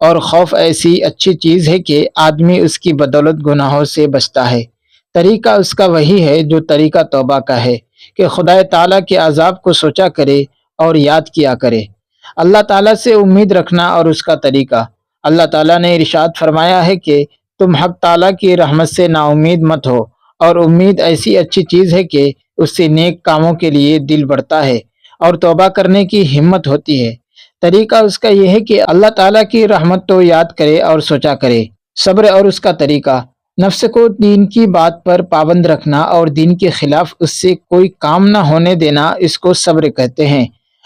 اور خوف ایسی اچھی چیز ہے کہ آدمی اس کی بدولت گناہوں سے بچتا ہے۔ طریقہ اس کا وہی ہے جو طریقہ توبہ کا ہے کہ خدا تعالیٰ کے عذاب کو سوچا کرے اور یاد کیا کرے۔ اللہ تعالیٰ سے امید رکھنا اور اس کا طریقہ۔ اللہ تعالیٰ نے ارشاد فرمایا ہے کہ تم حق تعالیٰ کی رحمت سے نا امید مت ہو، اور امید ایسی اچھی چیز ہے کہ اس سے نیک کاموں کے لیے دل بڑھتا ہے اور توبہ کرنے کی ہمت ہوتی ہے۔ طریقہ اس کا یہ ہے کہ اللہ تعالیٰ کی رحمت تو یاد کرے اور سوچا کرے۔ صبر اور اس کا طریقہ۔ نفس کو دین کی بات پر پابند رکھنا اور دین کے خلاف اس سے کوئی کام نہ ہونے دینا، اس کو صبر کہتے ہیں،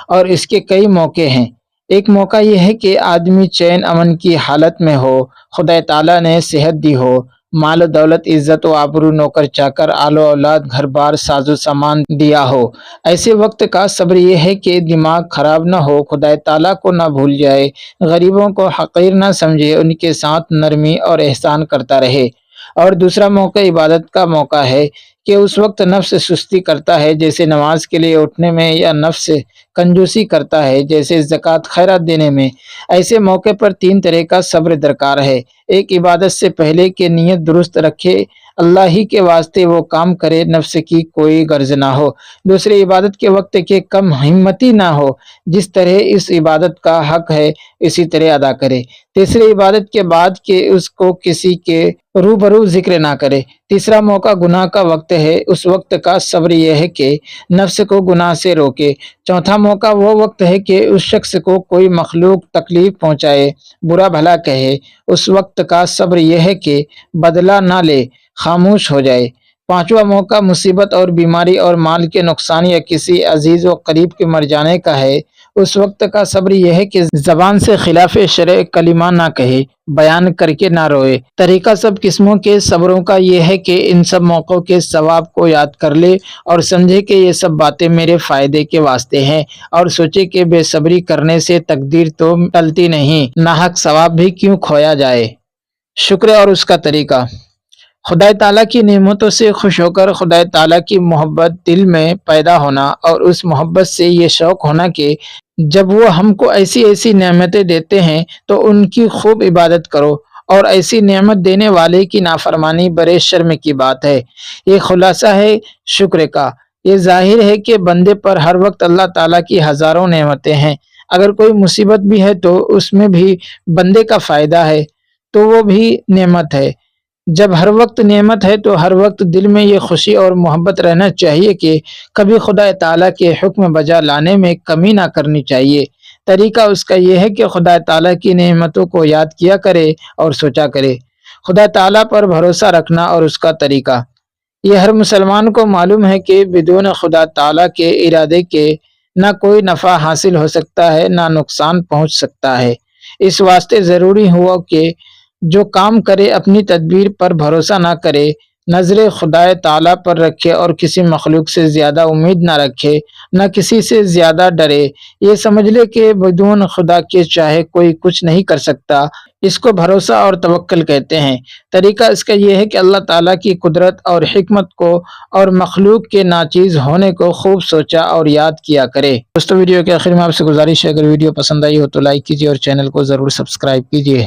اور اس کے کئی موقع ہیں۔ ایک موقع یہ ہے کہ آدمی چین امن کی حالت میں ہو، خدا تعالیٰ نے صحت دی ہو، مال و دولت، عزت و آبرو، نوکر چاکر، آل و اولاد، گھر بار، ساز و سامان دیا ہو۔ ایسے وقت کا صبر یہ ہے کہ دماغ خراب نہ ہو، خدا تعالیٰ کو نہ بھول جائے، غریبوں کو حقیر نہ سمجھے، ان کے ساتھ نرمی اور احسان کرتا رہے۔ اور دوسرا موقع عبادت کا موقع ہے کہ اس وقت نفس سستی کرتا ہے، جیسے نماز کے لیے اٹھنے میں، یا نفس کنجوسی کرتا ہے جیسے زکوٰۃ خیرات دینے میں۔ ایسے موقع پر تین طرح کا صبر درکار ہے۔ ایک، عبادت سے پہلے کہ نیت درست رکھے، اللہ ہی کے واسطے وہ کام کرے، نفس کی کوئی غرض نہ ہو۔ دوسرے، عبادت کے وقت کے کم ہمتی نہ ہو، جس طرح اس عبادت کا حق ہے اسی طرح ادا کرے۔ تیسرے، عبادت کے بعد کہ اس کو کسی کے روبرو ذکر نہ کرے۔ تیسرا موقع گناہ کا وقت ہے، اس وقت کا صبر یہ ہے کہ نفس کو گناہ سے روکے۔ چوتھا موقع وہ وقت ہے کہ اس شخص کو کوئی مخلوق تکلیف پہنچائے، برا بھلا کہے، اس وقت کا صبر یہ ہے کہ بدلہ نہ لے، خاموش ہو جائے۔ پانچواں موقع مصیبت اور بیماری اور مال کے نقصان یا کسی عزیز و قریب کے مر جانے کا ہے، اس وقت کا صبر یہ ہے کہ زبان سے خلاف شرع کلمہ نہ کہے، بیان کر کے نہ روئے۔ طریقہ سب قسموں کے صبروں کا یہ ہے کہ ان سب موقعوں کے ثواب کو یاد کر لے اور سمجھے کہ یہ سب باتیں میرے فائدے کے واسطے ہیں، اور سوچے کہ بے صبری کرنے سے تقدیر تو ٹلتی نہیں، ناحق ثواب بھی کیوں کھویا جائے۔ شکر اور اس کا طریقہ۔ خدا تعالیٰ کی نعمتوں سے خوش ہو کر خدا تعالیٰ کی محبت دل میں پیدا ہونا، اور اس محبت سے یہ شوق ہونا کہ جب وہ ہم کو ایسی ایسی نعمتیں دیتے ہیں تو ان کی خوب عبادت کرو، اور ایسی نعمت دینے والے کی نافرمانی بڑے شرم کی بات ہے۔ یہ خلاصہ ہے شکر کا۔ یہ ظاہر ہے کہ بندے پر ہر وقت اللہ تعالیٰ کی ہزاروں نعمتیں ہیں، اگر کوئی مصیبت بھی ہے تو اس میں بھی بندے کا فائدہ ہے، تو وہ بھی نعمت ہے۔ جب ہر وقت نعمت ہے تو ہر وقت دل میں یہ خوشی اور محبت رہنا چاہیے کہ کبھی خدا تعالیٰ کے حکم بجا لانے میں کمی نہ کرنی چاہیے۔ طریقہ اس کا یہ ہے کہ خدا تعالیٰ کی نعمتوں کو یاد کیا کرے اور سوچا کرے۔ خدا تعالیٰ پر بھروسہ رکھنا اور اس کا طریقہ۔ یہ ہر مسلمان کو معلوم ہے کہ بدون خدا تعالیٰ کے ارادے کے نہ کوئی نفع حاصل ہو سکتا ہے، نہ نقصان پہنچ سکتا ہے۔ اس واسطے ضروری ہوا کہ جو کام کرے اپنی تدبیر پر بھروسہ نہ کرے، نظر خدا تعالیٰ پر رکھے اور کسی مخلوق سے زیادہ امید نہ رکھے، نہ کسی سے زیادہ ڈرے۔ یہ سمجھ لے کہ بدون خدا کے چاہے کوئی کچھ نہیں کر سکتا، اس کو بھروسہ اور توکل کہتے ہیں۔ طریقہ اس کا یہ ہے کہ اللہ تعالیٰ کی قدرت اور حکمت کو اور مخلوق کے ناچیز ہونے کو خوب سوچا اور یاد کیا کرے۔ دوستو، ویڈیو کے آخر میں آپ سے گزارش ہے، اگر ویڈیو پسند آئی ہو تو لائک کیجیے اور چینل کو ضرور سبسکرائب کیجیے۔